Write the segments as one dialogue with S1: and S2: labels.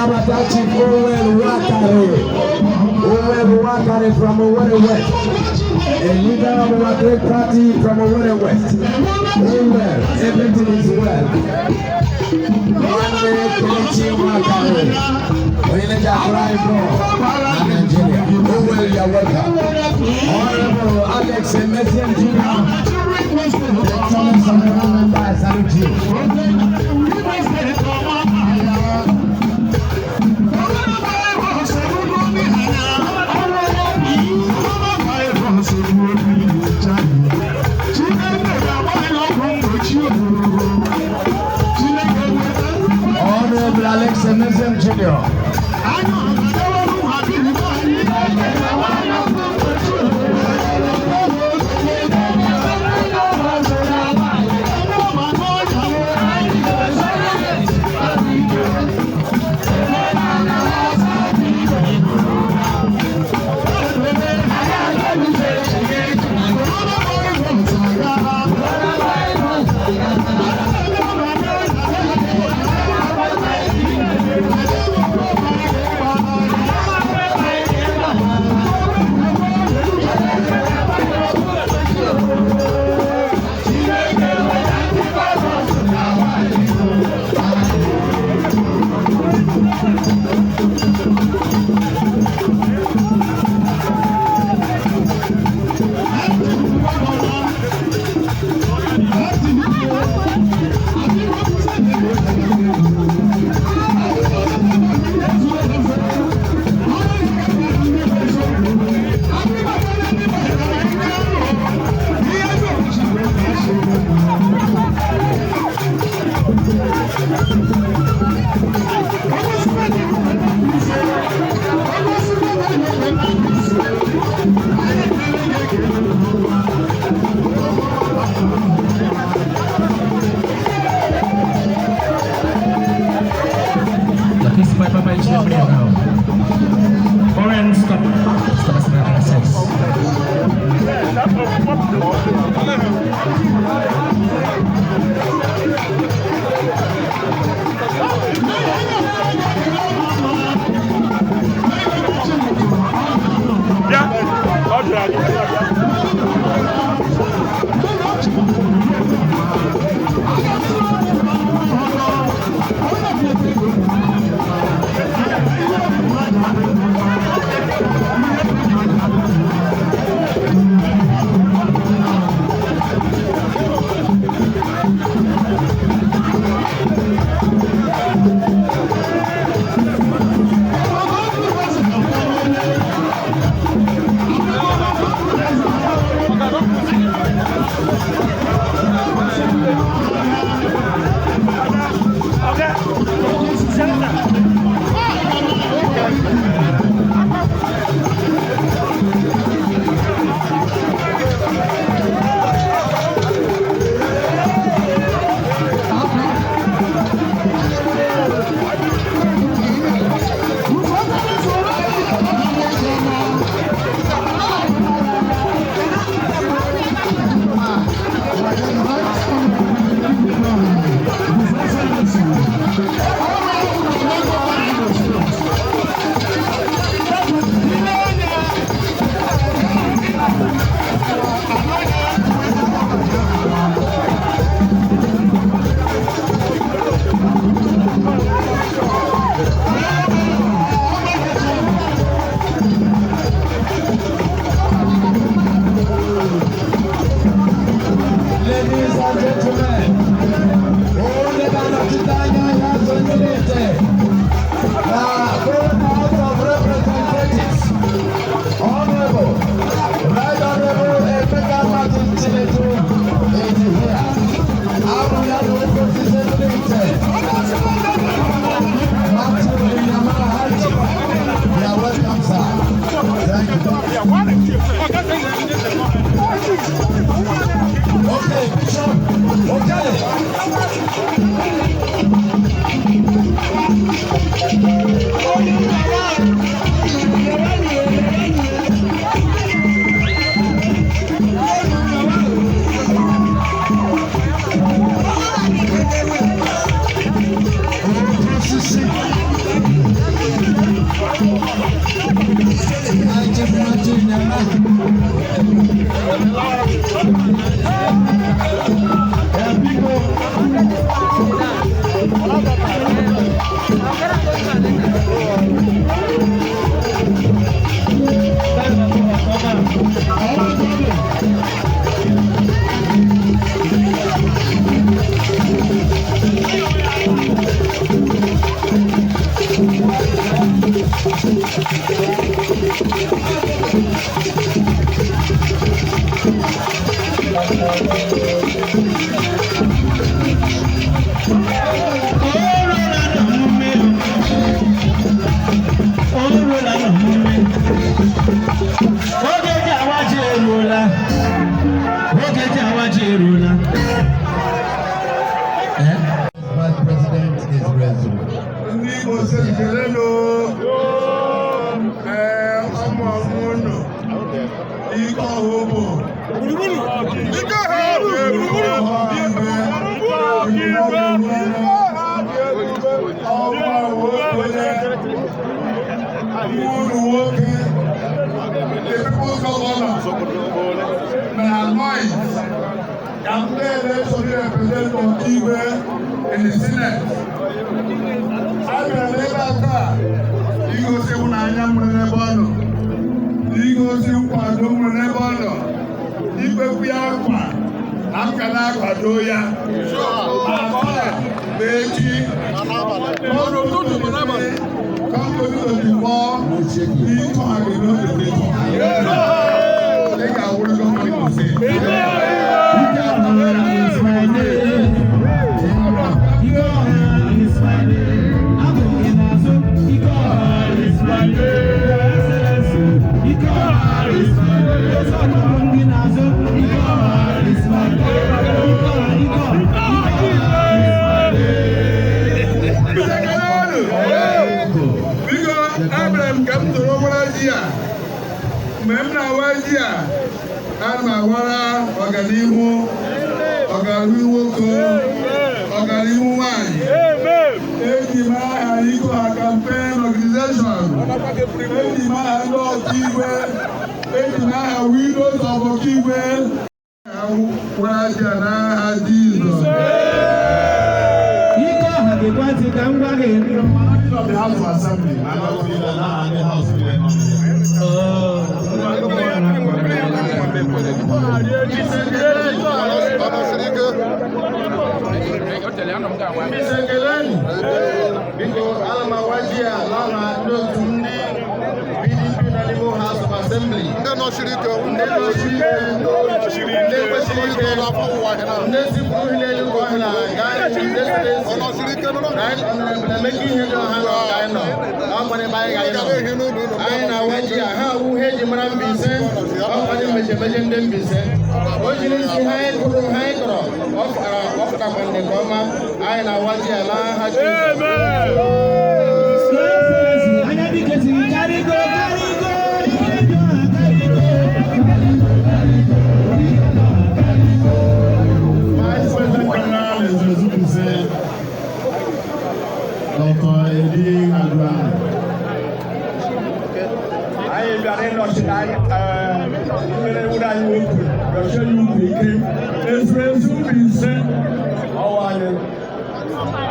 S1: Nabata Chief Owel Wakare from Owerri West, a leader of our great party from Owerri West. Owel, everything is well. Monday, Kelechi Wakare, Villager Cry Nigeria. Owel, you are welcome. Honorable Alex Messian Jr. Thomas and Mbaise, salute you. Honorable Alex Messian Jr. In the Senate, I will never die. You go see when I am Renebono. You go see Pado Renebono. You go be Aqua. I'm gonna Padoya. Beji. Come to the war. You can't be no I think I will go to say. Of the House of Assembly. I don't feel that I'm the House of Assembly.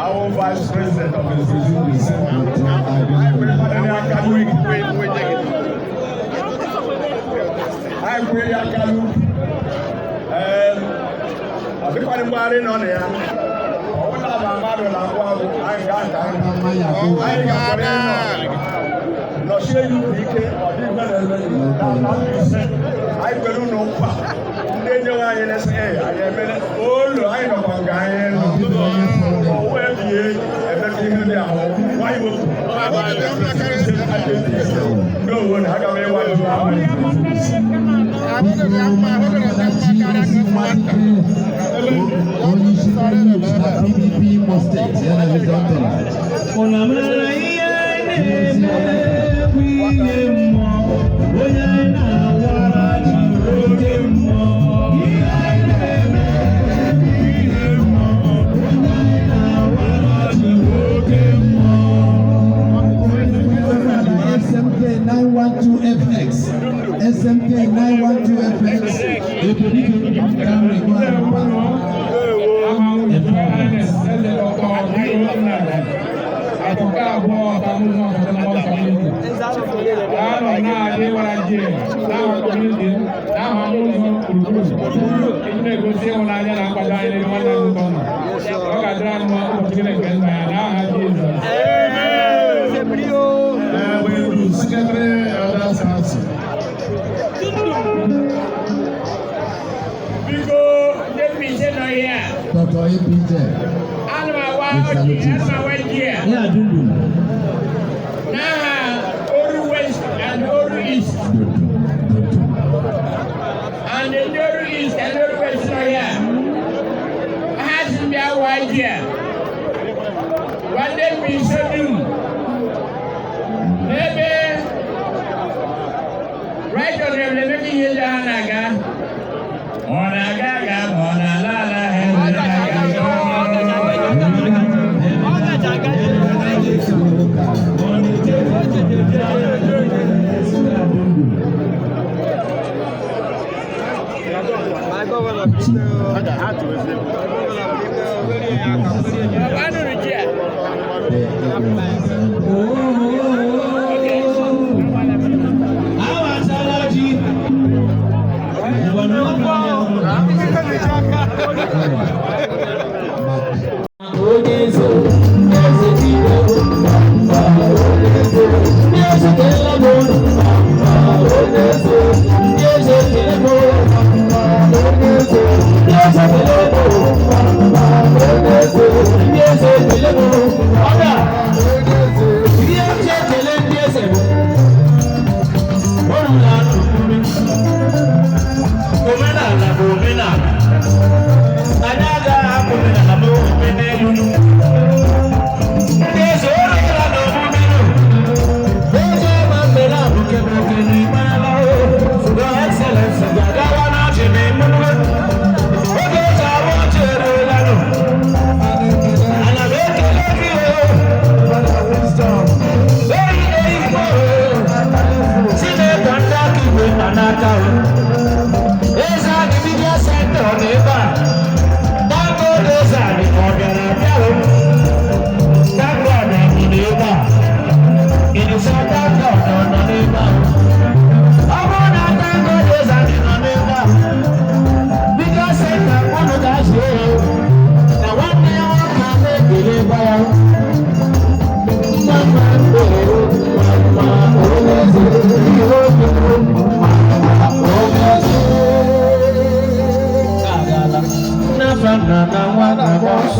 S1: Our Vice President of the
S2: 912FX. SMK 912FX. Dr. APJ. Yeah, Dundu.
S3: Now, Oru West and Oru East. And the Oru East and Oru West are here. Has to be a white here. One day we should do. Maybe right on the making you down again.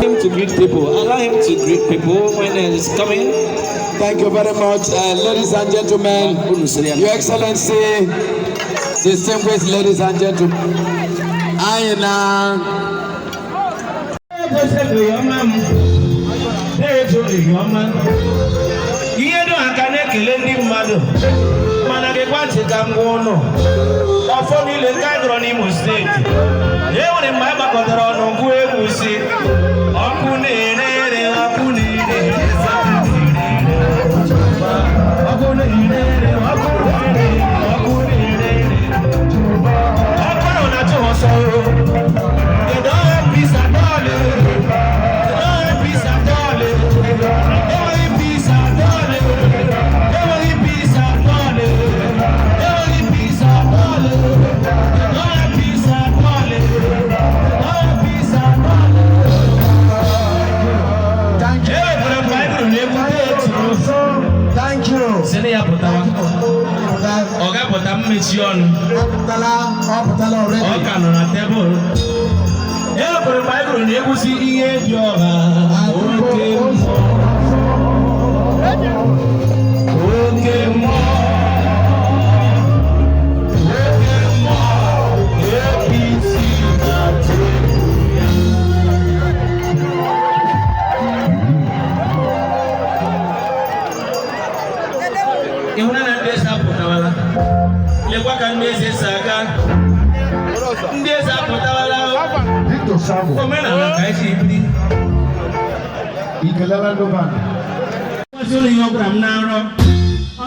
S4: Him to greet people. Allow him to greet people when he's coming.
S5: Thank you very much, ladies and gentlemen. Your Excellency, distinguished ladies and gentlemen.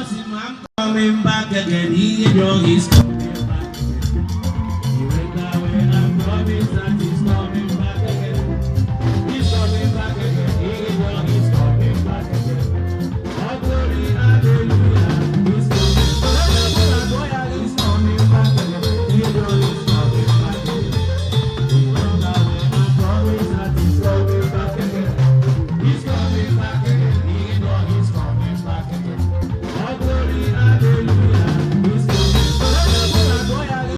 S6: tells him I'm coming back again. He know he's coming back again. He went away and promised